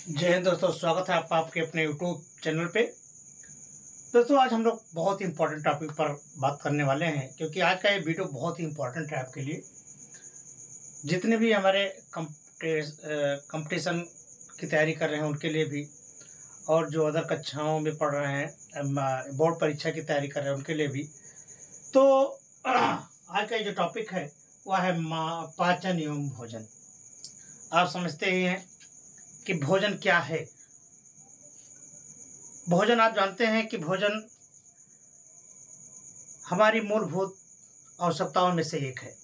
जय हिंद दोस्तों, स्वागत है आपका आपके अपने यूट्यूब चैनल पे। दोस्तों, आज हम लोग बहुत ही इंपॉर्टेंट टॉपिक पर बात करने वाले हैं, क्योंकि आज का ये वीडियो बहुत ही इंपॉर्टेंट है आपके लिए। जितने भी हमारे कंपटीशन की तैयारी कर रहे हैं उनके लिए भी, और जो अदर कक्षाओं में पढ़ रहे हैं, बोर्ड परीक्षा की तैयारी कर रहे हैं उनके लिए भी। तो आज का ये जो टॉपिक है वह है पाचन एवं भोजन। आप समझते ही हैं कि भोजन क्या है। भोजन, आप जानते हैं कि भोजन हमारी मूलभूत आवश्यकताओं में से एक है।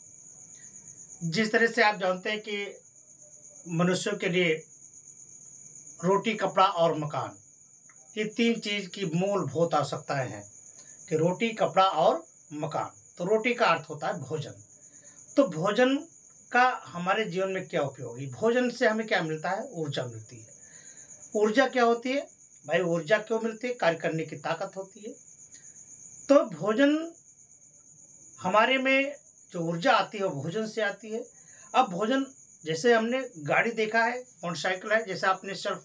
जिस तरह से आप जानते हैं कि मनुष्यों के लिए रोटी, कपड़ा और मकान, ये तीन चीज की मूलभूत आवश्यकताएं हैं कि रोटी, कपड़ा और मकान। तो रोटी का अर्थ होता है भोजन। तो भोजन का हमारे जीवन में क्या उपयोग है? भोजन से हमें क्या मिलता है? ऊर्जा मिलती है। ऊर्जा क्या होती है भाई? ऊर्जा क्यों मिलती है? कार्य करने की ताकत होती है। तो भोजन, हमारे में जो ऊर्जा आती है वो भोजन से आती है। अब भोजन, जैसे हमने गाड़ी देखा है, मोटरसाइकिल है, जैसे आपने सिर्फ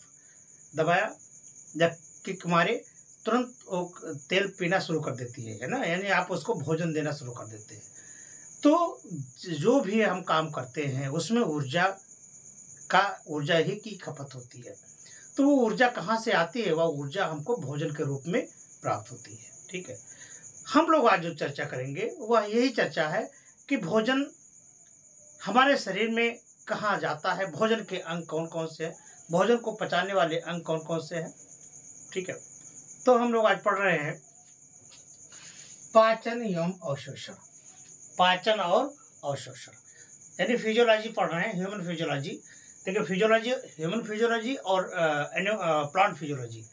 दबाया या किक मारे, तुरंत वो तेल पीना शुरू कर देती है ना, यानी आप उसको भोजन देना शुरू कर देते हैं। तो जो भी हम काम करते हैं उसमें ऊर्जा ही की खपत होती है। तो वो ऊर्जा कहाँ से आती है? वह ऊर्जा हमको भोजन के रूप में प्राप्त होती है। ठीक है, हम लोग आज जो चर्चा करेंगे वह यही चर्चा है कि भोजन हमारे शरीर में कहाँ जाता है, भोजन के अंग कौन कौन से हैं, भोजन को पचाने वाले अंग कौन कौन से हैं। ठीक है, तो हम लोग आज पढ़ रहे हैं पाचन एवं अवशोषण। पाचन और अवशोषण यानी फिजियोलॉजी पढ़ रहे हैं, ह्यूमन फिजियोलॉजी। देखिए, फिजियोलॉजी, ह्यूमन फिजियोलॉजी और प्लांट फिजियोलॉजी,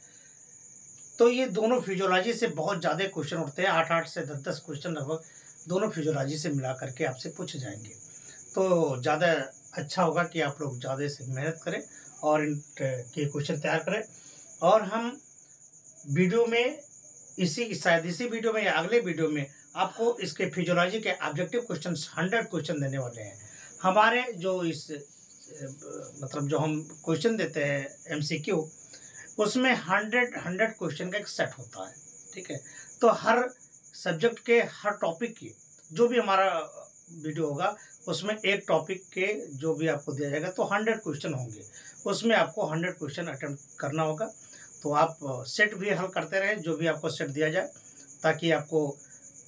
तो ये दोनों फिजियोलॉजी से बहुत ज़्यादा क्वेश्चन उठते हैं। 8 से 10 क्वेश्चन लगभग दोनों फिजियोलॉजी से मिला करके आपसे पूछे जाएंगे। तो ज़्यादा अच्छा होगा कि आप लोग ज़्यादा से मेहनत करें और इनके क्वेश्चन तैयार करें। और हम वीडियो में शायद इसी वीडियो में या अगले वीडियो में आपको इसके फिजियोलॉजी के ऑब्जेक्टिव क्वेश्चन 100 क्वेश्चन देने वाले हैं। हमारे जो मतलब जो हम क्वेश्चन देते हैं MCQ, उसमें 100 क्वेश्चन का एक सेट होता है। ठीक है, तो हर सब्जेक्ट के, हर टॉपिक की जो भी हमारा वीडियो होगा उसमें एक टॉपिक के जो भी आपको दिया जाएगा तो 100 क्वेश्चन होंगे। उसमें आपको 100 क्वेश्चन अटेम्प्ट करना होगा। तो आप सेट भी हल करते रहें, जो भी आपको सेट दिया जाए, ताकि आपको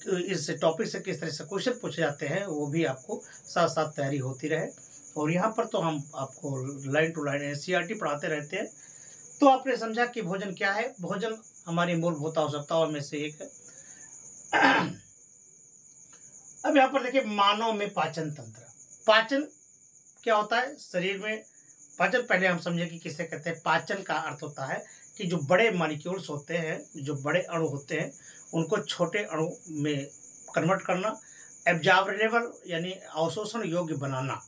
इस टॉपिक से किस तरह से क्वेश्चन पूछे जाते हैं वो भी आपको साथ साथ तैयारी होती रहे। और यहाँ पर तो हम आपको लाइन टू लाइन NCERT पढ़ाते रहते हैं। तो आपने समझा कि भोजन क्या है। भोजन हमारी मूलभूत आवश्यकताओं में से एक है। अब यहाँ पर देखिए, मानव में पाचन तंत्र। पाचन क्या होता है शरीर में? पाचन पहले हम समझे कि किसे कहते हैं। पाचन का अर्थ होता है कि जो बड़े मॉलिक्यूल्स होते हैं, जो बड़े अणु होते हैं, उनको छोटे अणु में कन्वर्ट करना, एब्जॉर्बेबल यानी अवशोषण योग्य बनाना।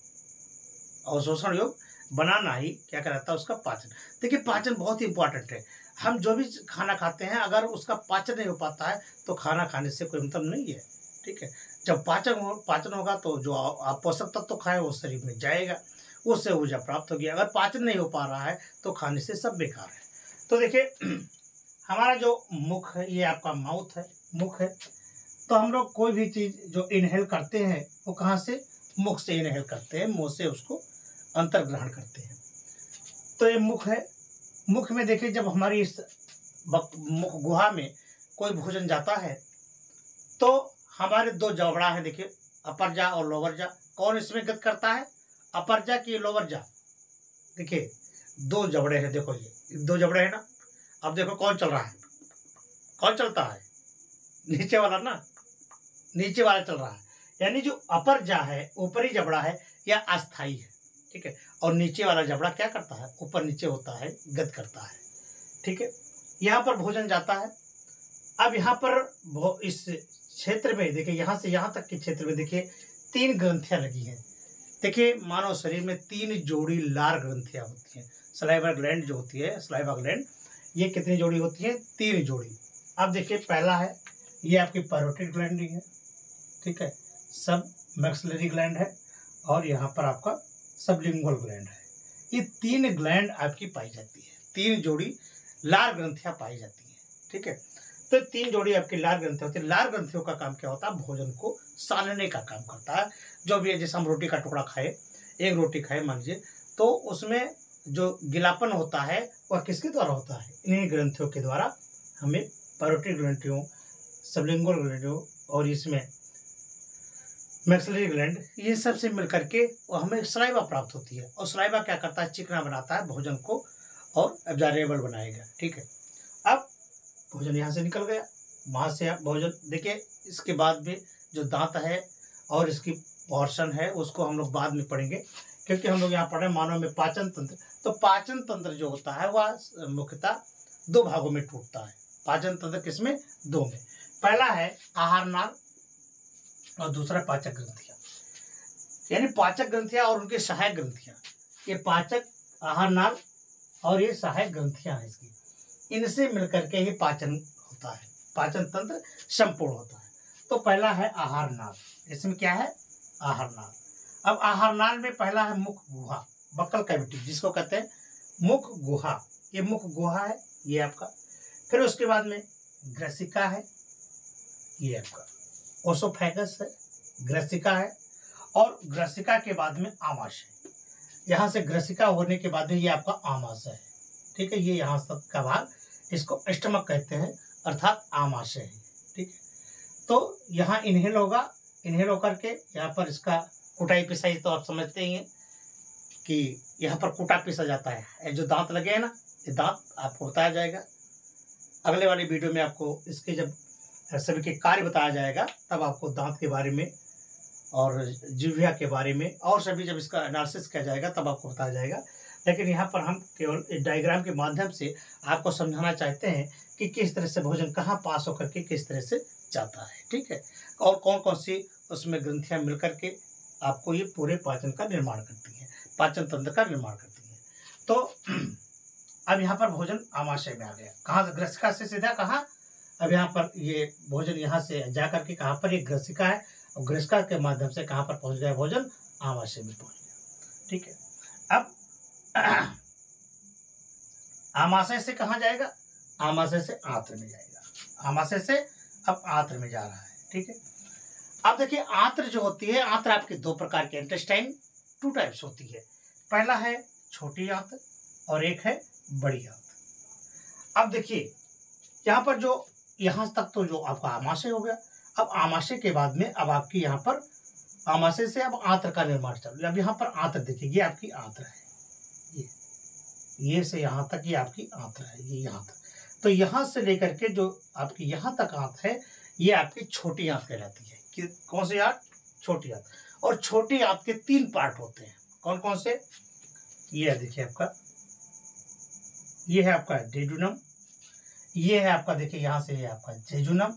अवशोषण योग्य बनाना ही क्या कहलाता है? उसका पाचन। देखिए, पाचन बहुत ही इंपॉर्टेंट है। हम जो भी खाना खाते हैं, अगर उसका पाचन नहीं हो पाता है तो खाना खाने से कोई मतलब नहीं है। ठीक है, जब पाचन होगा तो जो आप पोषक तत्व खाएं वो शरीर में जाएगा, उससे ऊर्जा प्राप्त होगी। अगर पाचन नहीं हो पा रहा है तो खाने से सब बेकार है। तो देखिए, हमारा जो मुख है, ये आपका माउथ है, मुख है। तो हम लोग कोई भी चीज जो इनहेल करते हैं वो कहाँ से? मुख से इनहेल करते हैं, मुंह से उसको अंतर्ग्रहण करते हैं। तो ये मुख है। मुख में देखिए, जब हमारी इस मुख गुहा में कोई भोजन जाता है तो हमारे दो जबड़ा है। देखिए, अपर जा और लोअर जा। कौन इसमें गत करता है? अपर जा कि लोअर जा? देखिए, दो जबड़े हैं। देखो, ये दो जबड़े हैं ना। अब देखो कौन चल रहा है? कौन चलता है? नीचे वाला ना, नीचे वाला चल रहा है। यानी जो अपर जा है, ऊपरी जबड़ा है, यह अस्थाई है। ठीक है, और नीचे वाला जबड़ा क्या करता है? ऊपर नीचे होता है, गत करता है। ठीक है, यहाँ पर भोजन जाता है। अब यहाँ पर इस क्षेत्र में देखिए, यहाँ से यहाँ तक के क्षेत्र में देखिए 3 ग्रंथियां लगी हैं। देखिए, मानव शरीर में 3 जोड़ी लार ग्रंथियां होती हैं। सलाइवा ग्लैंड जो होती है, सलाइवा ग्लैंड, ये कितनी जोड़ी होती है? 3 जोड़ी। अब देखिए, पहला है, ये आपकी पैरोटिड ग्लैंड है। ठीक है, सब मैक्सिलरी ग्लैंड है, और यहाँ पर आपका सबलिंगुअल ग्लैंड है। ये 3 ग्लैंड आपकी पाई जाती है, 3 जोड़ी लार ग्रंथियां पाई जाती हैं, ठीक है। तो 3 जोड़ी आपकी लार ग्रंथियां होती है। लार ग्रंथियों का काम क्या होता है, भोजन को सानने का काम करता है। जो भी है, जैसे हम रोटी का टुकड़ा खाए, एक रोटी खाए मान लीजिए, तो उसमें जो गिलापन होता है वह किसके द्वारा होता है, इन्हीं ग्रंथियों के द्वारा हमें पैरोटिड ग्रंथियों, सबलिंगुअल ग्रंथियों और इसमें मैक्सिलरी ग्लैंड, ये सब से मिलकर के हमें सलाइवा प्राप्त होती है। और सलाइवा क्या करता है, चिकना बनाता है भोजन को और एब्जॉर्बेबल बनाएगा, ठीक है। अब भोजन यहाँ से निकल गया, वहाँ से आप भोजन देखिए, इसके बाद में जो दांत है और इसकी पोर्शन है उसको हम लोग बाद में पढ़ेंगे, क्योंकि हम लोग यहाँ पढ़ रहे हैं मानव में पाचन तंत्र। तो पाचन तंत्र जो होता है वह मुख्यतः 2 भागों में टूटता है। पाचन तंत्र किसमें, 2 में। पहला है आहार नाल और दूसरा पाचक ग्रंथियां, यानी पाचक ग्रंथियां और उनके सहायक ग्रंथियां। ये पाचक, आहार नाल और ये सहायक ग्रंथियां हैं इसकी, इनसे मिलकर के ही पाचन होता है, पाचन तंत्र संपूर्ण होता है। तो पहला है आहार नाल, इसमें क्या है, आहार नाल। अब आहार नाल में पहला है मुख गुहा, बक्कल कैविटी जिसको कहते हैं मुख गुहा, ये मुख गुहा है ये आपका। फिर उसके बाद में ग्रसिका है, ये आपका ओसोफेगस है, ग्रसिका है, और ग्रसिका के बाद में आमाशय। यहाँ से ग्रसिका होने के बाद में ये आपका आमाशय है, ठीक है। ये यहाँ तक का भाग, इसको स्टमक कहते हैं, अर्थात आमाशय है, ठीक है। तो यहाँ इनहेल होगा, इनहेल होकर के यहाँ पर इसका कुटाई पिसाई, तो आप समझते ही हैं कि यहाँ पर कूटा पीसा जाता है। ये जो दांत लगे हैं ना, ये दांत आपको बताया जाएगा अगले वाली वीडियो में। आपको इसके जब सभी के कार्य बताया जाएगा तब आपको दांत के बारे में और जिह्वा के बारे में और सभी, जब इसका एनालिसिस किया जाएगा तब आपको बताया जाएगा। लेकिन यहाँ पर हम केवल एक डायग्राम के माध्यम से आपको समझाना चाहते हैं कि किस तरह से भोजन कहाँ पास होकर के किस तरह से जाता है, ठीक है। और कौन कौन सी उसमें ग्रंथियाँ मिल करके आपको ये पूरे पाचन का निर्माण करती हैं, पाचन तंत्र का निर्माण करती हैं। तो अब यहाँ पर भोजन आमाशय में आ गया, कहाँ से, ग्रसिका से सीधा कहाँ, अब यहाँ पर ये भोजन यहाँ से जा करके कहाँ पर, ये ग्रसिका है, और ग्रसिका के माध्यम से कहाँ पर पहुँच गया भोजन, आमाशय में पहुँच गया, ठीक है। अब आमाशय से कहाँ जाएगा, आमाशय से आंत्र में जाएगा, आमाशय से अब आंत्र में जा रहा है, ठीक है। अब देखिए आंत्र जो होती है, आंत्र आपके 2 प्रकार के, इंटेस्टाइन 2 टाइप्स होती है। पहला है छोटी आंत्र और एक है बड़ी आंत्र। अब देखिए यहाँ पर जो, यहाँ तक तो जो आपका आमाशय हो गया। अब आमाशय के बाद में अब आपकी यहाँ पर आमाशय से अब आंत्र का निर्माण चालू। अब यहाँ पर आंत्र देखिए, ये आपकी आंत्र है, ये से यहाँ तक ये आपकी आंत्र है, ये यहाँ तक। तो यहाँ से लेकर के जो आपकी यहाँ तक आंत है, ये आपकी छोटी आंत कहलाती है। कि कौन सी आंत, छोटी आंत। और छोटी आंत के 3 पार्ट होते हैं, कौन कौन से, ये देखिए आपका, ये है आपका डेडुनम, ये है आपका देखिए यहाँ से, ये आपका जेजुनम,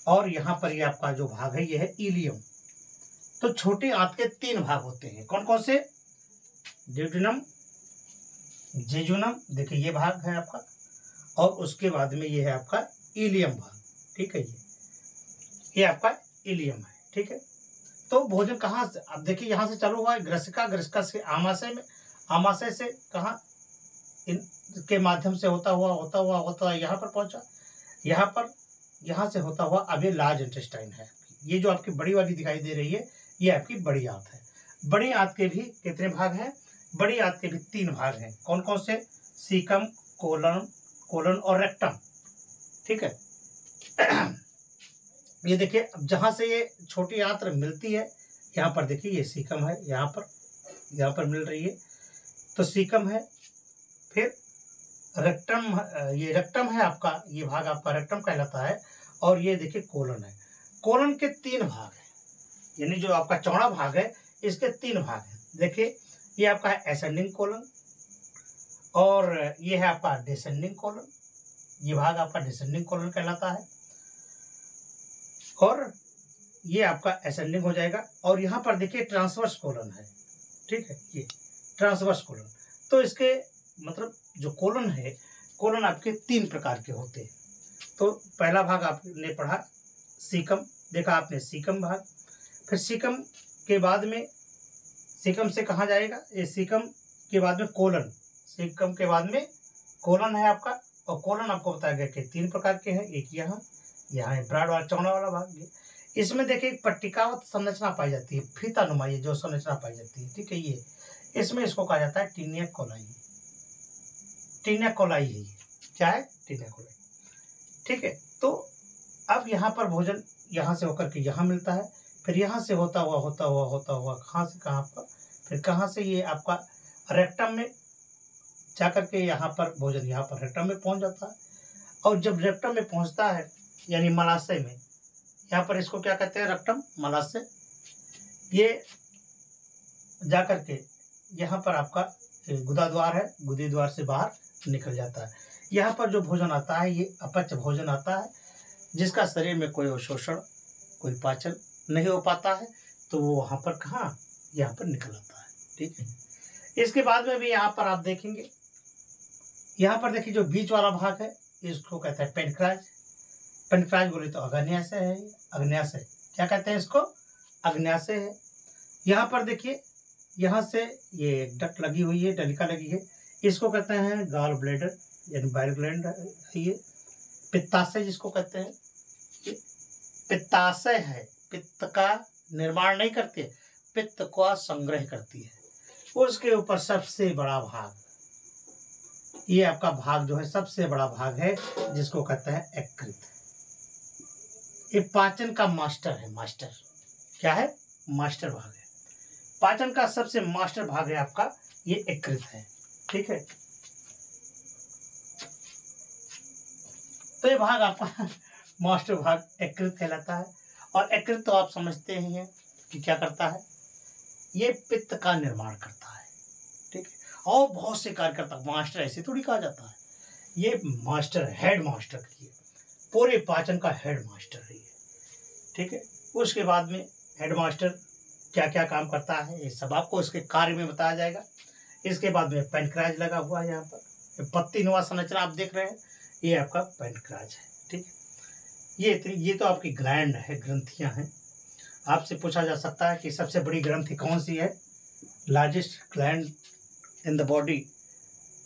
और यहाँ पर ये आपका जो भाग है ये है इलियम। तो छोटी आंत के 3 भाग होते हैं, कौन कौन से, डेडुनम, जेजुनम, देखिए ये भाग है आपका, और उसके बाद में ये है आपका इलियम भाग, ठीक है। ये आपका इलियम है, ठीक है। तो भोजन कहाँ से, अब देखिए यहाँ से चालू हुआ है ग्रसिका, ग्रसिका से आमाशय में, आमाशय से कहाँ, इनके माध्यम से होता हुआ यहाँ पर पहुंचा, यहाँ पर, यहाँ से होता हुआ अब ये लार्ज इंटेस्टाइन है। ये जो आपकी बड़ी वाली दिखाई दे रही है ये आपकी बड़ी आंत है। बड़ी आंत के भी कितने भाग हैं, बड़ी आंत के भी 3 भाग हैं, कौन कौन से, सीकम, कोलन और रेक्टम, ठीक है। ये देखिए अब जहाँ से ये छोटी आंत्र मिलती है, यहाँ पर देखिए ये सीकम है, यहाँ पर मिल रही है, तो सीकम है। फिर रेक्टम, ये रेक्टम है आपका, ये भाग आपका रेक्टम कहलाता है। और ये देखिए कोलन है, कोलन के 3 भाग हैं, यानी जो आपका चौड़ा भाग है इसके 3 भाग हैं। देखिए ये आपका है एसेंडिंग कोलन, और ये है आपका डिसेंडिंग कोलन, ये भाग आपका डिसेंडिंग कोलन कहलाता है, और ये आपका असेंडिंग हो जाएगा। और यहाँ पर देखिए ट्रांसवर्स कोलन है, ठीक है, ये ट्रांसवर्स कोलन। तो इसके मतलब जो कोलन है, कोलन आपके 3 प्रकार के होते हैं। तो पहला भाग आपने पढ़ा सीकम, देखा आपने सीकम भाग। फिर सीकम के बाद में, सीकम से कहाँ जाएगा, ये सीकम के बाद में कोलन, सीकम के बाद में कोलन है आपका। और कोलन आपको बताया गया कि 3 प्रकार के हैं, एक यहाँ है ब्रॉड वाला चौड़ा वाला भाग। इसमें देखिए एक पट्टिकावत संरचना पाई जाती है, फीतानुमा ये जो संरचना पाई जाती है, ठीक है। ये इसमें इसको कहा जाता है टीनिया कोलाई। टीनिया कोलाई है ये, क्या है? टीनिया कोलाई, ठीक है। तो अब यहाँ पर भोजन यहाँ से होकर के यहाँ मिलता है, फिर यहाँ से होता हुआ कहाँ से कहाँ पर, फिर कहाँ से ये आपका रेक्टम में जाकर के यहाँ पर भोजन यहाँ पर रेक्टम में पहुँच जाता है। और जब रेक्टम में पहुँचता है यानी मलाशय में, यहाँ पर इसको क्या कहते हैं? रेक्टम, मलाशय। ये जाकर के यहाँ पर आपका गुदा द्वार है, गुदे द्वार से बाहर निकल जाता है। यहाँ पर जो भोजन आता है ये अपच भोजन आता है, जिसका शरीर में कोई अवशोषण, कोई पाचन नहीं हो पाता है, तो वो वहाँ पर कहाँ? यहाँ पर निकल आता है, ठीक है। इसके बाद में भी यहाँ पर आप देखेंगे, यहाँ पर देखिए जो बीच वाला भाग है इसको कहते हैं पेनक्राज। पेनक्राज बोले तो अग्न्याशय है, अग्न्याशय क्या कहते हैं इसको? अग्न्याशय है। यहाँ पर देखिए यहाँ से ये डक्ट लगी हुई है, नलिका लगी है, इसको कहते हैं गॉल ब्लैडर यानी बाइल ग्लैंड है। ये पित्ताशय जिसको कहते हैं, ये पित्ताशय है, पित्त का निर्माण नहीं करती है, पित्त का संग्रह करती है। उसके ऊपर सबसे बड़ा भाग, ये आपका भाग जो है सबसे बड़ा भाग है, जिसको कहते हैं यकृत। ये पाचन का मास्टर है, मास्टर क्या है? मास्टर भाग है। पाचन का सबसे मास्टर भाग है आपका ये यकृत है, ठीक है। तो ये भाग आपका मास्टर भाग यकृत कहलाता है। और यकृत तो आप समझते ही हैं कि क्या करता है? ये पित्त का निर्माण करता है, ठीक है। और बहुत से कार्य करता है, मास्टर ऐसे थोड़ी कहा जाता है, ये मास्टर, हेड मास्टर है, पूरे पाचन का हेड मास्टर है ये, ठीक है। उसके बाद में हेड मास्टर क्या क्या काम करता है ये सब आपको इसके कार्य में बताया जाएगा। इसके बाद में पेनक्राज लगा हुआ है, यहाँ पर पत्तीनुमा संरचना आप देख रहे हैं, ये आपका पेनक्राज है, ठीक है। ये तो आपकी ग्लैंड है, ग्रंथियां हैं। आपसे पूछा जा सकता है कि सबसे बड़ी ग्रंथि कौन सी है, largest gland in the body,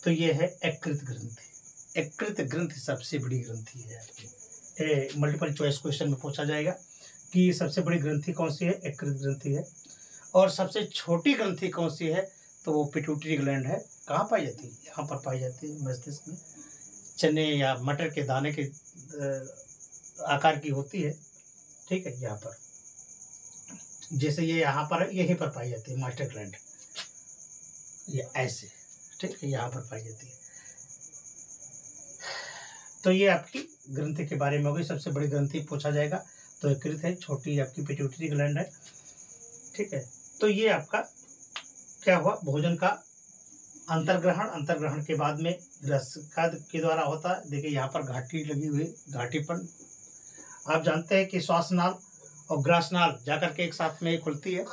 तो ये है यकृत ग्रंथि। यकृत ग्रंथि सबसे बड़ी ग्रंथि है आपकी। मल्टीपल चॉइस क्वेश्चन में पूछा जाएगा कि सबसे बड़ी ग्रंथि कौन सी है? यकृत ग्रंथि है। और सबसे छोटी ग्रंथि कौन सी है? तो वो पिट्यूटरी ग्लैंड है। कहाँ पाई जाती है? यहाँ पर पाई जाती है, मस्तिष्क में, चने या मटर के दाने के आकार की होती है, ठीक है। यहाँ पर जैसे ये यहाँ पर है, यहीं पर पाई जाती है मास्टर ग्लैंड, ये ऐसे, ठीक है, यहाँ पर पाई जाती है। तो ये आपकी ग्रंथि के बारे में होगी। सबसे बड़ी ग्रंथि पूछा जाएगा तो यकृत है, छोटी आपकी पिट्यूटरी ग्लैंड है, ठीक है। तो ये आपका क्या हुआ? भोजन का अंतर्ग्रहण, अंतर्ग्रहण के बाद में ग्रसिका के द्वारा होता है। देखिए यहाँ पर घाटी लगी हुई, घाटीपन। आप जानते हैं कि श्वासनाल और ग्रासनाल जाकर के एक साथ में खुलती है।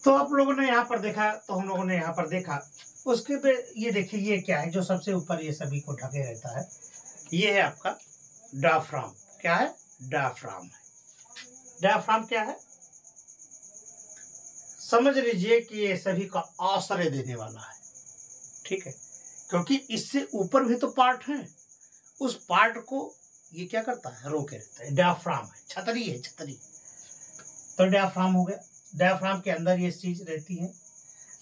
तो आप लोगों ने यहाँ पर देखा, तो हम लोगों ने यहाँ पर देखा। उसके पे ये देखिए ये क्या है जो सबसे ऊपर ये सभी को ढके रहता है, ये है आपका डायफ्राम। क्या है? डायफ्राम है। डायफ्राम क्या है? समझ लीजिए कि ये सभी का आश्रय देने वाला है, ठीक है, क्योंकि इससे ऊपर भी तो पार्ट है, उस पार्ट को ये क्या करता है? रोके रहता है। डायफ्राम है, छतरी है, छतरी। तो डायफ्राम हो गया। डायफ्राम के अंदर ये चीज रहती है।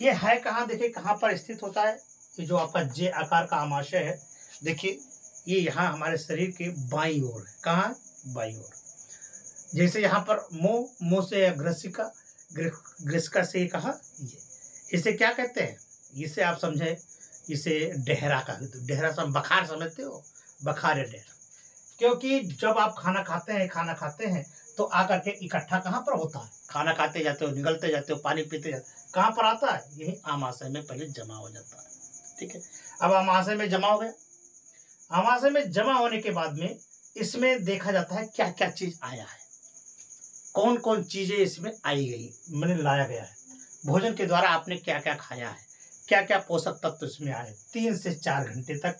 ये है कहाँ? देखिए कहाँ पर स्थित होता है। ये जो आपका जे आकार का आमाशय है, देखिए ये यहाँ हमारे शरीर के बाईं ओर है। कहाँ? बाईं ओर। जैसे यहाँ पर मुंह से ग्रसिका, ग्रसिका से कहा, ये इसे क्या कहते हैं? इसे आप समझे, इसे डेहरा का, तो डेहरा सब बखार समझते हो, बखार है डेहरा। क्योंकि जब आप खाना खाते हैं तो आकर के इकट्ठा कहाँ पर होता है? खाना खाते जाते हो, निगलते जाते हो, पानी पीते जाते हो, कहाँ पर आता है? यही आमाशय में पहले जमा हो जाता है, ठीक है। अब आमाशय में जमा हो गया। आमाशय में जमा होने के बाद में इसमें देखा जाता है क्या क्या चीज आया है, कौन कौन चीजें इसमें आई गई, मैंने लाया गया है। भोजन के द्वारा आपने क्या क्या खाया है, क्या क्या पोषक तत्व इसमें आए। 3 से 4 घंटे तक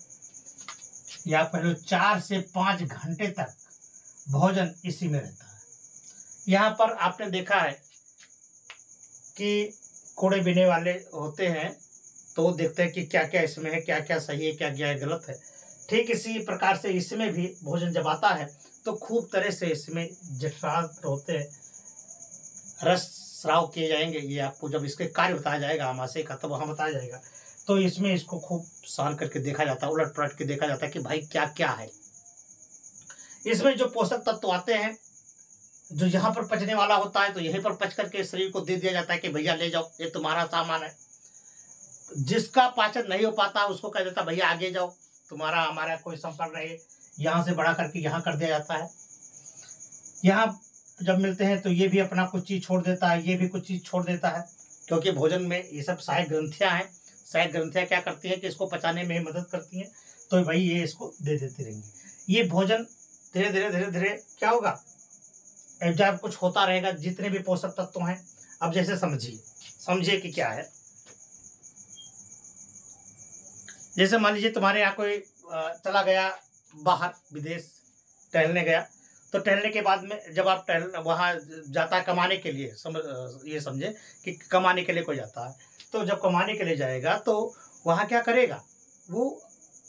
या पहले 4 से 5 घंटे तक भोजन इसी में रहता है। यहाँ पर आपने देखा है कि कूड़े बीने वाले होते हैं तो वो देखते हैं कि क्या क्या इसमें है, क्या क्या सही है, क्या क्या गलत है। ठीक इसी प्रकार से इसमें भी भोजन जब आता है तो खूब तरह से इसमें जठरांत्र होते हैं, रस स्राव किए जाएंगे। ये आपको जब इसके कार्य बताया जाएगा आमाशय का तब वहाँ बताया जाएगा। तो इसमें इसको खूब सान करके देखा जाता है, उलट पलट के देखा जाता है कि भाई क्या क्या है इसमें। जो पोषक तत्व आते हैं जो यहाँ पर पचने वाला होता है तो यहीं पर पच करके शरीर को दे दिया जाता है कि भैया ले जाओ, ये तुम्हारा सामान है। जिसका पाचन नहीं हो पाता उसको कह देता भैया आगे जाओ, तुम्हारा हमारा कोई संपर्क नहीं। यहाँ से बढ़ा करके यहाँ कर दिया जाता है। यहाँ जब मिलते हैं तो ये भी अपना कुछ चीज़ छोड़ देता है, ये भी कुछ चीज़ छोड़ देता है, क्योंकि भोजन में ये सब सहायक ग्रंथियाँ हैं। सहायक ग्रंथियाँ क्या करती हैं कि इसको पचाने में मदद करती हैं, तो भाई ये इसको दे देती रहेंगी। ये भोजन धीरे धीरे धीरे धीरे क्या होगा, जब कुछ होता रहेगा। जितने भी पोषक तत्व हैं, अब जैसे समझिए कि क्या है। जैसे मान लीजिए तुम्हारे यहाँ कोई चला गया बाहर विदेश टहलने गया, तो टहलने के बाद में जब आप वहाँ जाता है कमाने के लिए, ये समझे कि कमाने के लिए कोई जाता है, तो जब कमाने के लिए जाएगा तो वहाँ क्या करेगा, वो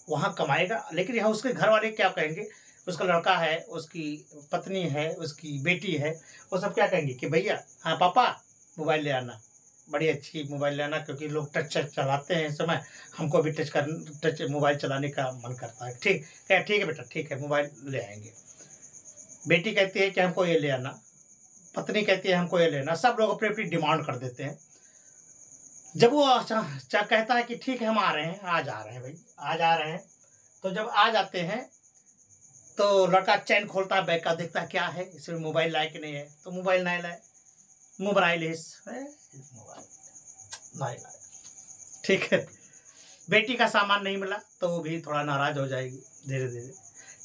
वहाँ कमाएगा। लेकिन यहाँ उसके घर वाले क्या कहेंगे, उसका लड़का है, उसकी पत्नी है, उसकी बेटी है, वो सब क्या कहेंगे कि भैया हाँ पापा मोबाइल ले आना, बड़ी अच्छी मोबाइल ले आना, क्योंकि लोग टच चलाते हैं इस समय, हमको भी टच मोबाइल चलाने का मन करता है। ठीक है बेटा, ठीक है मोबाइल ले आएंगे। बेटी कहती है कि हमको ये ले आना, पत्नी कहती है हमको ये लेना, सब लोग अपनी अपनी डिमांड कर देते हैं। जब वो कहता है कि ठीक है हम आ रहे हैं, आज आ रहे हैं भाई, आज आ रहे हैं, तो जब आ जाते हैं तो लड़का चैन खोलता है बैग का, देखता है क्या है इसमें, मोबाइल लाए कि नहीं है, तो मोबाइल नहीं लाए, मोबाइल नहीं लाए। ठीक है, बेटी का सामान नहीं मिला तो वो भी थोड़ा नाराज हो जाएगी धीरे धीरे।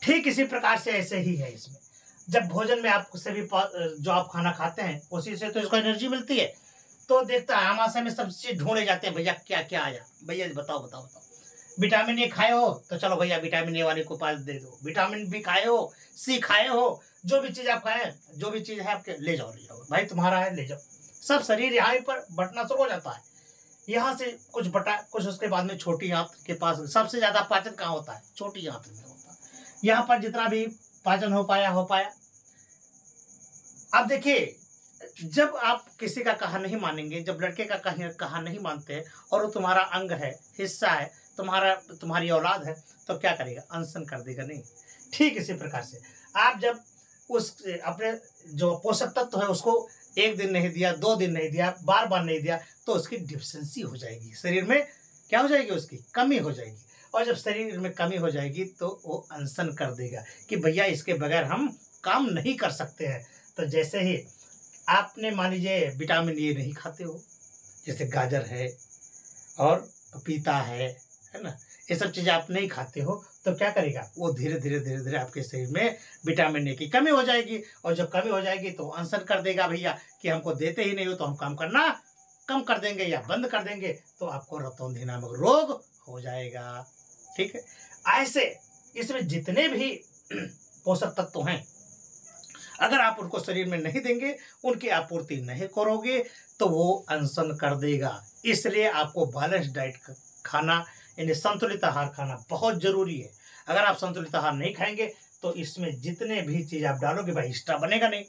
ठीक इसी प्रकार से ऐसे ही है इसमें। जब भोजन में आप से भी जो आप खाना खाते हैं उसी से तो इसको एनर्जी मिलती है, तो देखता है आमाशय में सब चीज ढूंढे जाते हैं, भैया क्या क्या आया, भैया बताओ बताओ बताओ। विटामिन ए खाए हो तो चलो भैया विटामिन ए वाले को पास दे दो, विटामिन बी खाए हो, सी खाए हो, जो भी चीज़ आप खाए, जो भी चीज़ है आपके ले जाओ भाई, तुम्हारा है ले जाओ। सब शरीर यहाँ पर बटना शुरू हो जाता है। यहाँ से कुछ बटा, कुछ उसके बाद में छोटी आंत के पास सबसे ज़्यादा पाचन कहाँ होता है, छोटी आंत में होता है। यहाँ पर जितना भी पाचन हो पाया। अब देखिए, जब आप किसी का कहा नहीं मानेंगे, जब लड़के का कहा नहीं मानते हैं और वो तुम्हारा अंग है, हिस्सा है, तुम्हारी औलाद है, तो क्या करेगा, अनशन कर देगा नहीं। ठीक इसी प्रकार से आप जब उस अपने जो पोषक तत्व है उसको 1 दिन नहीं दिया, 2 दिन नहीं दिया, बार बार नहीं दिया, तो उसकी डिफिशियंसी हो जाएगी, शरीर में क्या हो जाएगी, उसकी कमी हो जाएगी। और जब शरीर में कमी हो जाएगी तो वो अनशन कर देगा कि भैया इसके बगैर हम काम नहीं कर सकते हैं। तो जैसे ही आपने मान लीजिए विटामिन ए नहीं खाते हो, जैसे गाजर है और पपीता है ना, ये सब चीज़ें आप नहीं खाते हो, तो क्या करेगा, वो धीरे धीरे आपके शरीर में विटामिन ए की कमी हो जाएगी। और जब कमी हो जाएगी तो अनशन कर देगा भैया कि हमको देते ही नहीं हो, तो हम काम करना कम कर देंगे या बंद कर देंगे, तो आपको रतौंधी नामक रोग हो जाएगा। ठीक है, ऐसे इसमें जितने भी पोषक तत्व हैं, अगर आप उनको शरीर में नहीं देंगे, उनकी आपूर्ति नहीं करोगे, तो वो अनशन कर देगा। इसलिए आपको बैलेंस डाइट खाना, यानी संतुलित आहार खाना बहुत जरूरी है। अगर आप संतुलित आहार नहीं खाएंगे तो इसमें जितने भी चीज़ आप डालोगे भाई एक्स्ट्रा बनेगा नहीं।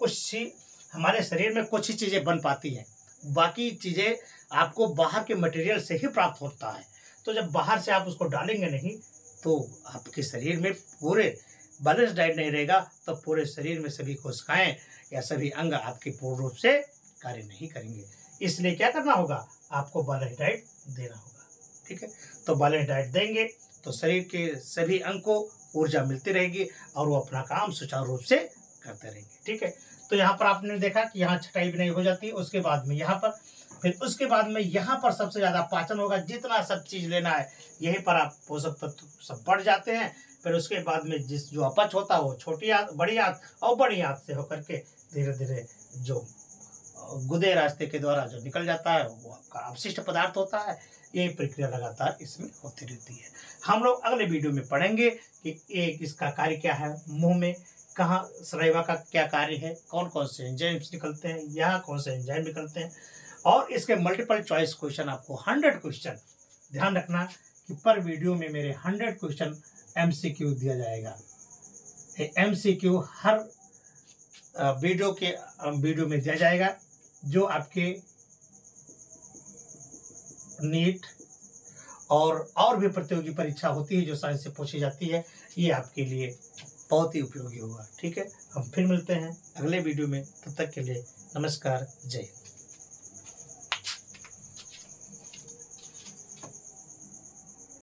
कुछ ही हमारे शरीर में कुछ ही चीज़ें बन पाती हैं, बाकी चीज़ें आपको बाहर के मटेरियल से ही प्राप्त होता है। तो जब बाहर से आप उसको डालेंगे नहीं तो आपके शरीर में पूरे बैलेंस डाइट नहीं रहेगा, तो पूरे शरीर में सभी कोशिकाएं या सभी अंग आपके पूर्ण रूप से कार्य नहीं करेंगे। इसलिए क्या करना होगा, आपको बैलेंस डाइट देना होगा। ठीक है, तो बैलेंस डाइट देंगे तो शरीर के सभी अंग को ऊर्जा मिलती रहेगी और वो अपना काम सुचारू रूप से करते रहेंगे। ठीक है, तो यहाँ पर आपने देखा कि यहाँ छटाई भी नहीं हो जाती, उसके बाद में यहाँ पर, फिर उसके बाद में यहाँ पर सबसे ज़्यादा पाचन होगा। जितना सब चीज़ लेना है यहीं पर आप पोषक तत्व सब बढ़ जाते हैं। फिर उसके बाद में जो अपच होता है वो छोटी आंत, बड़ी आंत और बड़ी आंत से होकर के धीरे धीरे जो गुदे रास्ते के द्वारा जो निकल जाता है वो आपका अवशिष्ट पदार्थ होता है, ये प्रक्रिया लगातार इसमें होती रहती है। हम लोग अगले वीडियो में पढ़ेंगे कि एक इसका कार्य क्या है, मुंह में कहाँ सलाइवा का क्या कार्य है, कौन कौन से एंजाइम्स निकलते हैं, यहाँ कौन से एंजाइम निकलते हैं, और इसके मल्टीपल चॉइस क्वेश्चन आपको 100 क्वेश्चन, ध्यान रखना कि पर वीडियो में मेरे 100 क्वेश्चन MCQ दिया जाएगा। MCQ हर वीडियो में दिया जाएगा, जो आपके नीट और भी प्रतियोगी परीक्षा होती है जो साइंस से पूछी जाती है, ये आपके लिए बहुत ही उपयोगी होगा। ठीक है, हम फिर मिलते हैं अगले वीडियो में, तब तक के लिए नमस्कार, जय हिंद।